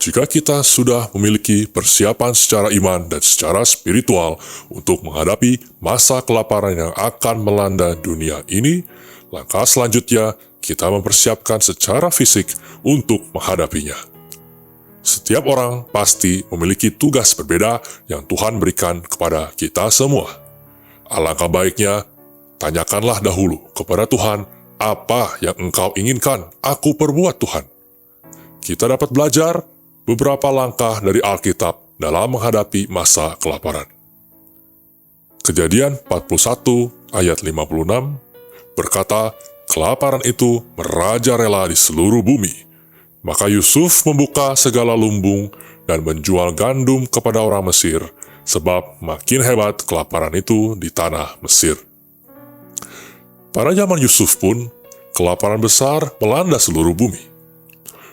Jika kita sudah memiliki persiapan secara iman dan secara spiritual untuk menghadapi masa kelaparan yang akan melanda dunia ini, langkah selanjutnya kita mempersiapkan secara fisik untuk menghadapinya. Setiap orang pasti memiliki tugas berbeda yang Tuhan berikan kepada kita semua. Alangkah baiknya, tanyakanlah dahulu kepada Tuhan, apa yang Engkau inginkan aku perbuat, Tuhan? Kita dapat belajar beberapa langkah dari Alkitab dalam menghadapi masa kelaparan. Kejadian 41 ayat 56 berkata, kelaparan itu merajalela di seluruh bumi. Maka Yusuf membuka segala lumbung dan menjual gandum kepada orang Mesir, sebab makin hebat kelaparan itu di tanah Mesir. Pada zaman Yusuf pun, kelaparan besar melanda seluruh bumi.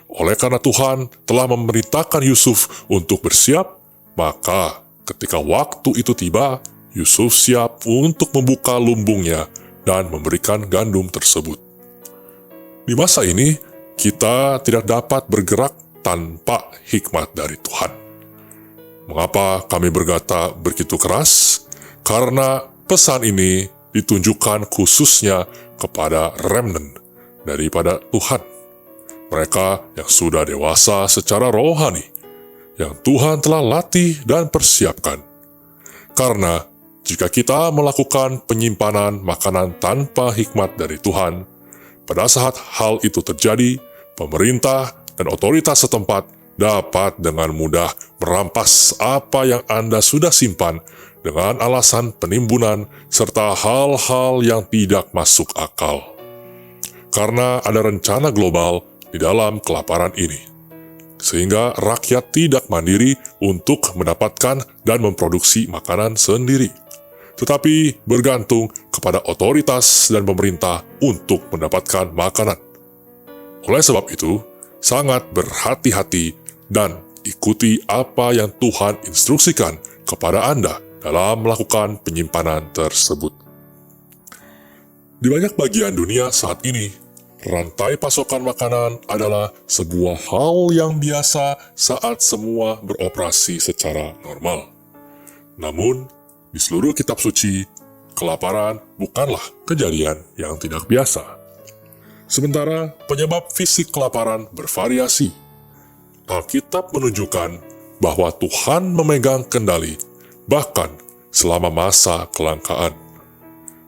Oleh karena Tuhan telah memerintahkan Yusuf untuk bersiap, maka ketika waktu itu tiba, Yusuf siap untuk membuka lumbungnya dan memberikan gandum tersebut. Di masa ini, kita tidak dapat bergerak tanpa hikmat dari Tuhan. Mengapa kami berkata begitu keras? Karena pesan ini ditunjukkan khususnya kepada remnant daripada Tuhan. Mereka yang sudah dewasa secara rohani, yang Tuhan telah latih dan persiapkan. Karena jika kita melakukan penyimpanan makanan tanpa hikmat dari Tuhan, pada saat hal itu terjadi, pemerintah dan otoritas setempat dapat dengan mudah merampas apa yang Anda sudah simpan dengan alasan penimbunan serta hal-hal yang tidak masuk akal. Karena ada rencana global di dalam kelaparan ini, sehingga rakyat tidak mandiri untuk mendapatkan dan memproduksi makanan sendiri, tetapi bergantung kepada otoritas dan pemerintah untuk mendapatkan makanan. Oleh sebab itu, sangat berhati-hati dan ikuti apa yang Tuhan instruksikan kepada Anda dalam melakukan penyimpanan tersebut. Di banyak bagian dunia saat ini, rantai pasokan makanan adalah sebuah hal yang biasa saat semua beroperasi secara normal. Namun, di seluruh kitab suci, kelaparan bukanlah kejadian yang tidak biasa. Sementara penyebab fisik kelaparan bervariasi. Alkitab menunjukkan bahwa Tuhan memegang kendali, bahkan selama masa kelangkaan.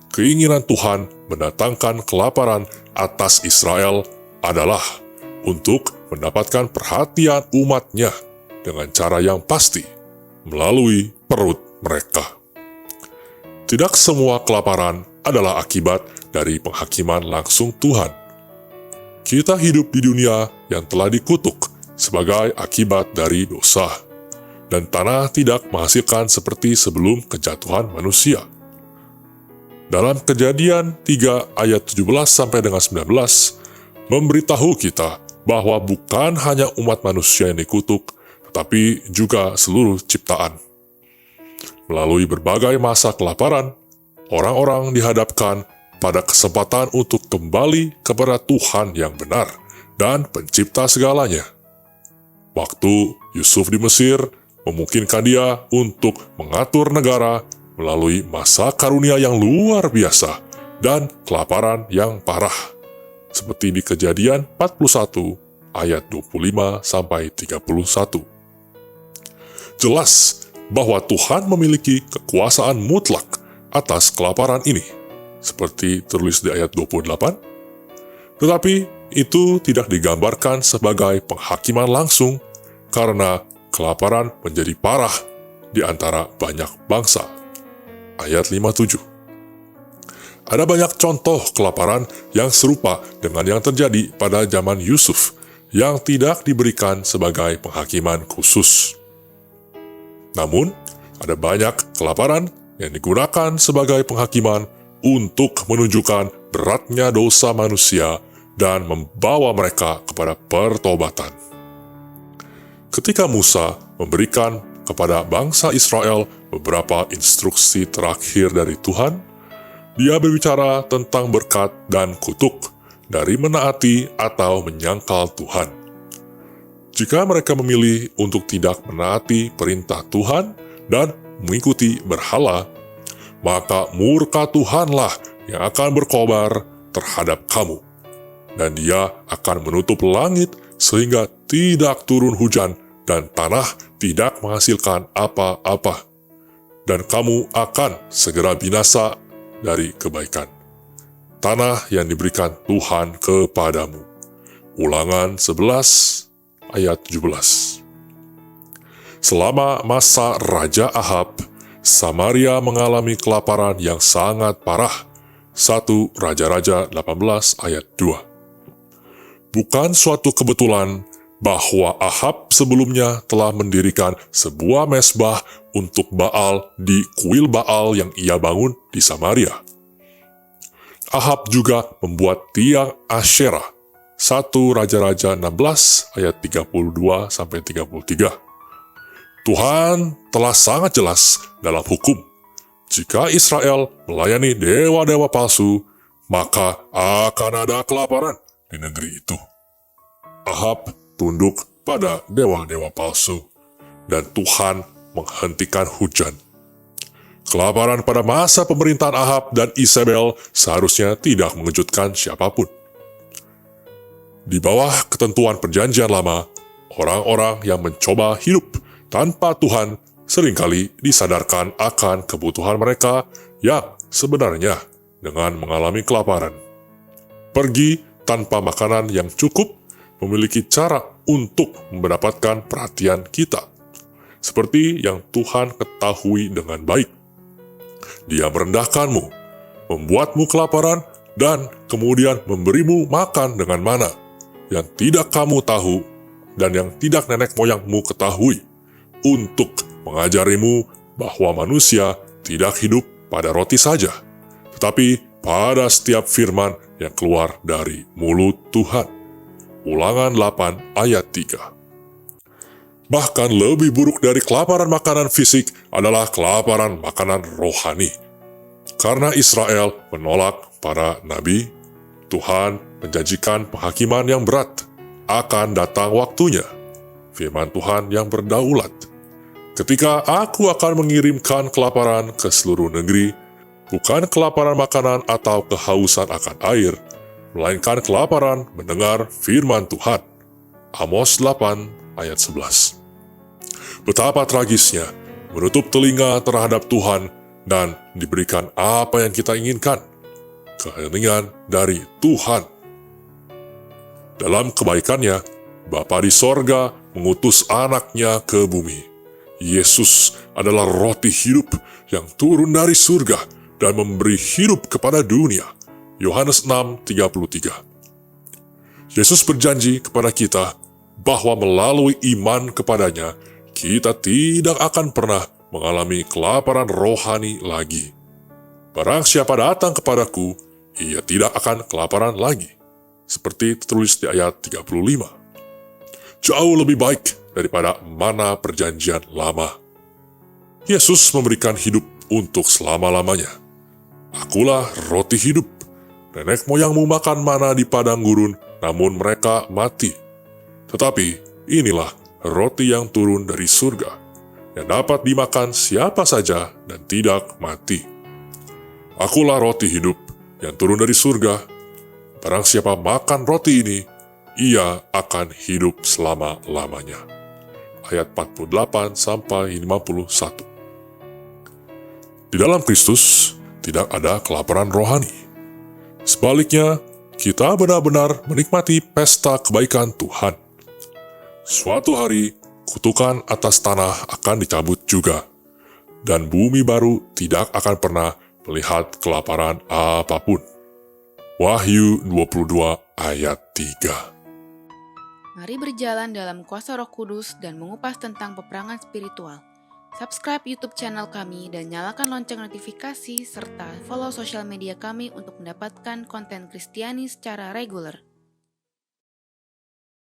Keinginan Tuhan mendatangkan kelaparan atas Israel adalah untuk mendapatkan perhatian umatnya dengan cara yang pasti, melalui perut mereka. Tidak semua kelaparan adalah akibat dari penghakiman langsung Tuhan. Kita hidup di dunia yang telah dikutuk sebagai akibat dari dosa, dan tanah tidak menghasilkan seperti sebelum kejatuhan manusia. Dalam Kejadian 3 ayat 17 sampai dengan 19 memberitahu kita bahwa bukan hanya umat manusia yang dikutuk, tetapi juga seluruh ciptaan. Melalui berbagai masa kelaparan, orang-orang dihadapkan pada kesempatan untuk kembali kepada Tuhan yang benar dan pencipta segalanya. Waktu Yusuf di Mesir memungkinkan dia untuk mengatur negara melalui masa karunia yang luar biasa dan kelaparan yang parah, seperti di Kejadian 41 ayat 25 sampai 31. Jelas bahwa Tuhan memiliki kekuasaan mutlak atas kelaparan ini, seperti tertulis di ayat 28. Tetapi itu tidak digambarkan sebagai penghakiman langsung, karena kelaparan menjadi parah di antara banyak bangsa. Ayat 57. Ada banyak contoh kelaparan yang serupa dengan yang terjadi pada zaman Yusuf, yang tidak diberikan sebagai penghakiman khusus. Namun, ada banyak kelaparan yang digunakan sebagai penghakiman untuk menunjukkan beratnya dosa manusia dan membawa mereka kepada pertobatan. Ketika Musa memberikan kepada bangsa Israel beberapa instruksi terakhir dari Tuhan, dia berbicara tentang berkat dan kutuk dari menaati atau menyangkal Tuhan. Jika mereka memilih untuk tidak menaati perintah Tuhan dan mengikuti berhala, maka murka Tuhanlah yang akan berkobar terhadap kamu. Dan Dia akan menutup langit sehingga tidak turun hujan dan tanah tidak menghasilkan apa-apa. Dan kamu akan segera binasa dari kebaikan tanah yang diberikan Tuhan kepadamu. Ulangan 11 ayat 17. Selama masa Raja Ahab, Samaria mengalami kelaparan yang sangat parah. 1 Raja-Raja 18 ayat 2. Bukan suatu kebetulan bahwa Ahab sebelumnya telah mendirikan sebuah mezbah untuk Baal di kuil Baal yang ia bangun di Samaria. Ahab juga membuat tiang Asyerah. 1 Raja-Raja 16 ayat 32-33. Tuhan telah sangat jelas dalam hukum. Jika Israel melayani dewa-dewa palsu, maka akan ada kelaparan di negeri itu. Ahab tunduk pada dewa-dewa palsu, dan Tuhan menghentikan hujan. Kelaparan pada masa pemerintahan Ahab dan Isabel seharusnya tidak mengejutkan siapapun. Di bawah ketentuan perjanjian lama, orang-orang yang mencoba hidup tanpa Tuhan seringkali disadarkan akan kebutuhan mereka yang sebenarnya dengan mengalami kelaparan. Pergi tanpa makanan yang cukup memiliki cara untuk mendapatkan perhatian kita, seperti yang Tuhan ketahui dengan baik. Dia merendahkanmu, membuatmu kelaparan, dan kemudian memberimu makan dengan mana yang tidak kamu tahu dan yang tidak nenek moyangmu ketahui, untuk mengajarimu bahwa manusia tidak hidup pada roti saja, tetapi pada setiap firman yang keluar dari mulut Tuhan. Ulangan 8 ayat 3. Bahkan lebih buruk dari kelaparan makanan fisik adalah kelaparan makanan rohani. Karena Israel menolak para nabi, Tuhan menjanjikan penghakiman yang berat. Akan datang waktunya. Firman Tuhan yang berdaulat. Ketika aku akan mengirimkan kelaparan ke seluruh negeri, bukan kelaparan makanan atau kehausan akan air, melainkan kelaparan mendengar firman Tuhan. Amos 8 ayat 11. Betapa tragisnya menutup telinga terhadap Tuhan dan diberikan apa yang kita inginkan, keheningan dari Tuhan. Dalam kebaikannya, Bapa di sorga mengutus anaknya ke bumi. Yesus adalah roti hidup yang turun dari surga dan memberi hidup kepada dunia. Yohanes 6:33. Yesus berjanji kepada kita bahwa melalui iman kepadanya, kita tidak akan pernah mengalami kelaparan rohani lagi. Barang siapa datang kepadaku, ia tidak akan kelaparan lagi. Seperti tertulis di ayat 35. Jauh lebih baik daripada mana perjanjian lama. Yesus memberikan hidup untuk selama-lamanya. Akulah roti hidup. Nenek moyangmu makan mana di padang gurun, namun mereka mati. Tetapi inilah roti yang turun dari surga, yang dapat dimakan siapa saja dan tidak mati. Akulah roti hidup yang turun dari surga. Barang siapa makan roti ini, ia akan hidup selama-lamanya. Ayat 48-51. Di dalam Kristus tidak ada kelaparan rohani. Sebaliknya, kita benar-benar menikmati pesta kebaikan Tuhan. Suatu hari, kutukan atas tanah akan dicabut juga, dan bumi baru tidak akan pernah melihat kelaparan apapun. Wahyu 22 ayat 3. Mari berjalan dalam kuasa Roh Kudus dan mengupas tentang peperangan spiritual. Subscribe YouTube channel kami dan nyalakan lonceng notifikasi serta follow sosial media kami untuk mendapatkan konten Kristiani secara reguler.